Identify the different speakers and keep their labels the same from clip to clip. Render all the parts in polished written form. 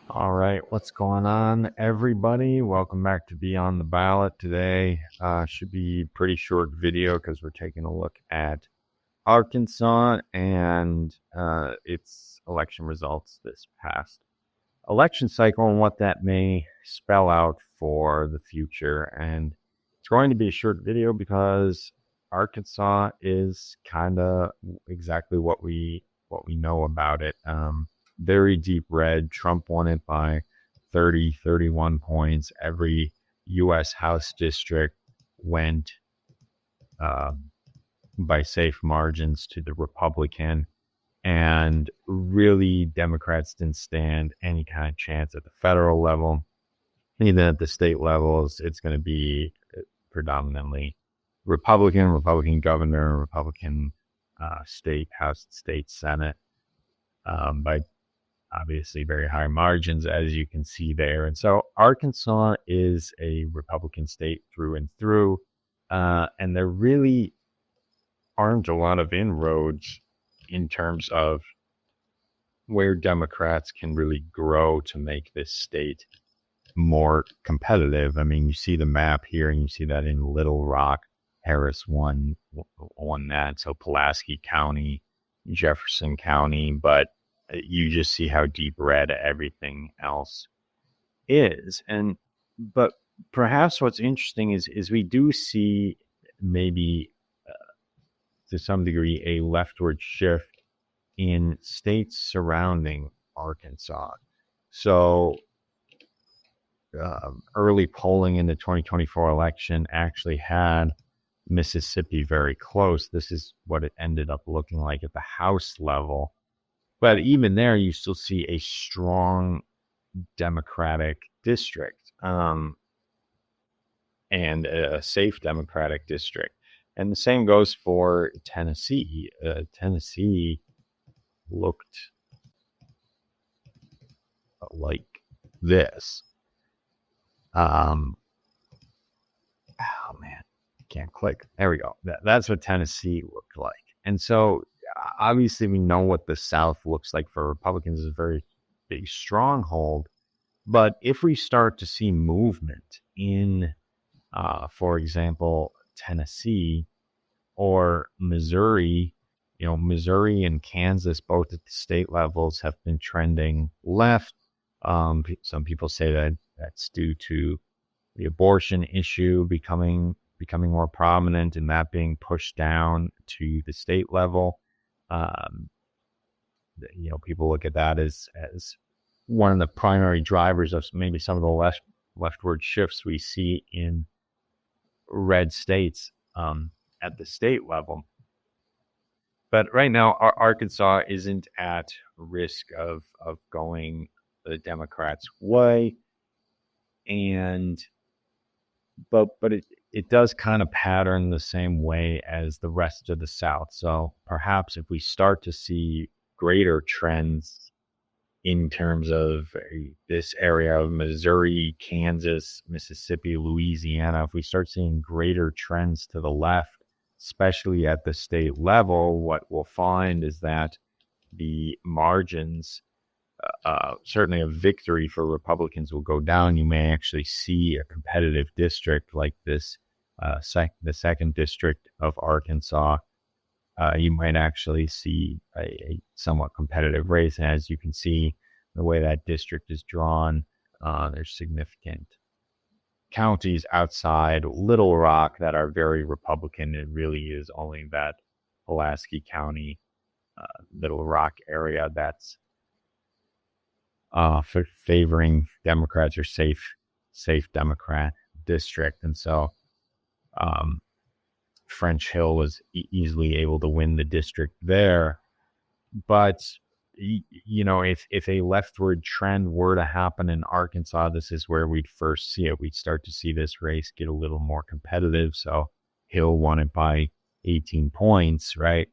Speaker 1: All right, what's going on, everybody? Welcome back to Be on the Ballot. Today should be a pretty short video because we're taking a look at Arkansas and its election results this past election cycle and what that may spell out for the future. And it's going to be a short video because Arkansas is kind of exactly what we know about it. Very deep red. Trump won it by 30, 31 points. Every U.S. House district went uh, by safe margins to the Republican. And really, Democrats didn't stand any kind of chance at the federal level. Even at the state levels, it's going to be predominantly Republican governor, Republican state, House, state, Senate, by obviously very high margins, as you can see there. And so Arkansas is a Republican state through and through. And there really aren't a lot of inroads in terms of where Democrats can really grow to make this state more competitive. I mean, you see the map here, and you see that in Little Rock, Harris won that. So Pulaski County, Jefferson County, but you just see how deep red everything else is. But perhaps what's interesting is we do see maybe to some degree a leftward shift in states surrounding Arkansas. So early polling in the 2024 election actually had Mississippi very close. This is what it ended up looking like at the House level. But even there, you still see a strong Democratic district and a safe Democratic district. And the same goes for Tennessee. Tennessee looked like this. Oh man, can't click. There we go. That's what Tennessee looked like. And so obviously we know what the South looks like for Republicans is a very big stronghold. But if we start to see movement in, for example, Tennessee or Missouri, Missouri and Kansas, both at the state levels, have been trending left. Some people say that that's due to the abortion issue becoming more prominent and that being pushed down to the state level. People look at that as one of the primary drivers of maybe some of the leftward shifts we see in red states at the state level. But right now, Arkansas isn't at risk of going the Democrats' way, but it does kind of pattern the same way as the rest of the South. So perhaps if we start to see greater trends in terms of this area of Missouri, Kansas, Mississippi, Louisiana, if we start seeing greater trends to the left, especially at the state level, what we'll find is that the margins, certainly a victory for Republicans, will go down. You may actually see a competitive district like this, the second district of Arkansas. You might actually see a somewhat competitive race. And as you can see, the way that district is drawn, there's significant counties outside Little Rock that are very Republican. It really is only that Pulaski County, Little Rock area that's for favoring Democrats or safe Democrat district. And so French Hill was easily able to win the district there. But if a leftward trend were to happen in Arkansas, this is where we'd first see it. We'd start to see this race get a little more competitive. So Hill won it by 18 points, right?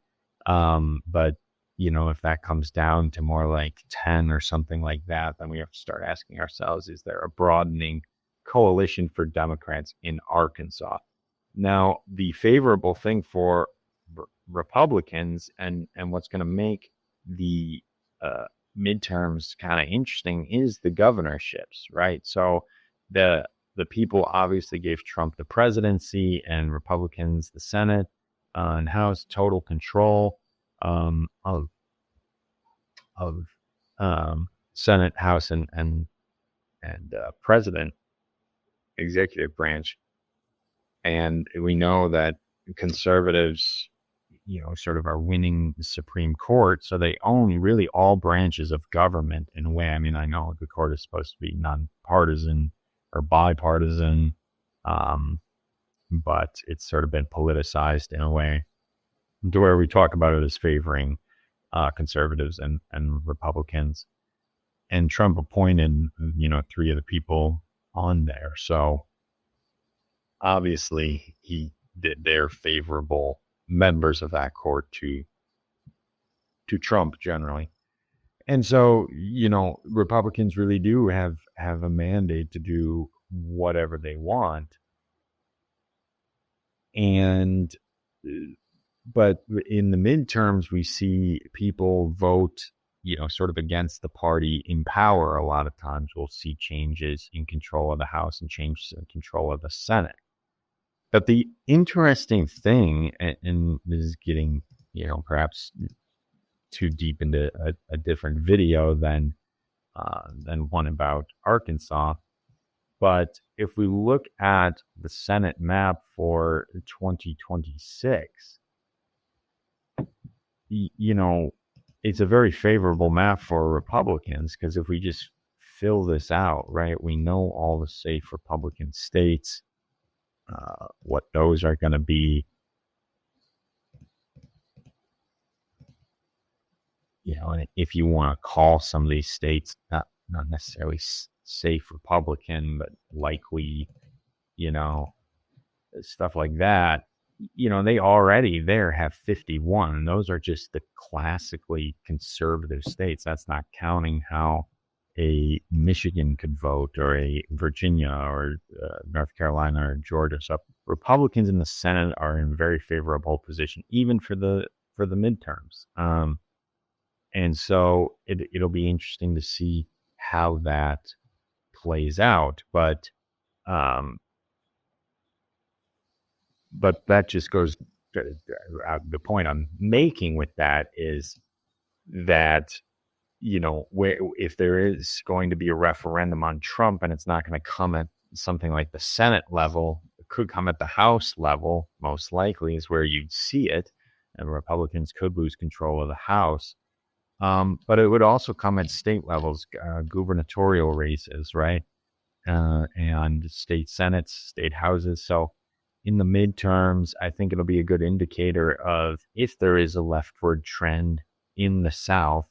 Speaker 1: But if that comes down to more like 10 or something like that, then we have to start asking ourselves, is there a broadening coalition for Democrats in Arkansas? Now, the favorable thing for Republicans and what's going to make the midterms kind of interesting is the governorships, right? So the people obviously gave Trump the presidency and Republicans the Senate and House, total control of of Senate, House, and president, executive branch. And we know that conservatives, sort of are winning the Supreme Court, so they own really all branches of government in a way. I mean, I know the court is supposed to be nonpartisan or bipartisan, but it's sort of been politicized in a way to where we talk about it as favoring conservatives and Republicans. And Trump appointed, 3 of the people on there. So obviously they're favorable members of that court to Trump generally. And so, Republicans really do have a mandate to do whatever they want. And but in the midterms, we see people vote, sort of against the party in power. A lot of times we'll see changes in control of the House and changes in control of the Senate. But the interesting thing, and this is getting, perhaps too deep into a different video than one about Arkansas, but if we look at the Senate map for 2026, it's a very favorable map for Republicans, because if we just fill this out, right, we know all the safe Republican states, what those are going to be. And if you want to call some of these states not necessarily safe Republican, but likely, stuff like that, they already there have 51. And those are just the classically conservative states. That's not counting how a Michigan could vote, or a Virginia, or North Carolina, or Georgia. So Republicans in the Senate are in very favorable position, even for the midterms. And so it'll be interesting to see how that plays out. But that just goes to, the point I'm making with that is that, where if there is going to be a referendum on Trump, and it's not going to come at something like the Senate level, it could come at the House level, most likely is where you'd see it, and Republicans could lose control of the House. But it would also come at state levels, gubernatorial races, right? And state senates, state houses. So in the midterms, I think it'll be a good indicator of if there is a leftward trend in the South,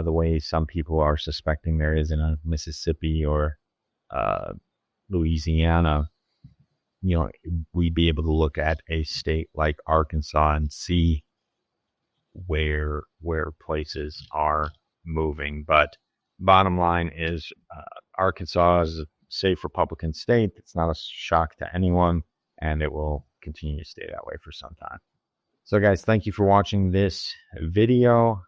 Speaker 1: the way some people are suspecting there is in Mississippi or Louisiana. We'd be able to look at a state like Arkansas and see where places are moving. But bottom line is, Arkansas is a safe Republican state. It's not a shock to anyone, and it will continue to stay that way for some time. So guys, thank you for watching this video.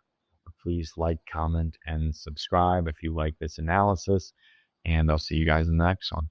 Speaker 1: Please like, comment, and subscribe if you like this analysis, and I'll see you guys in the next one.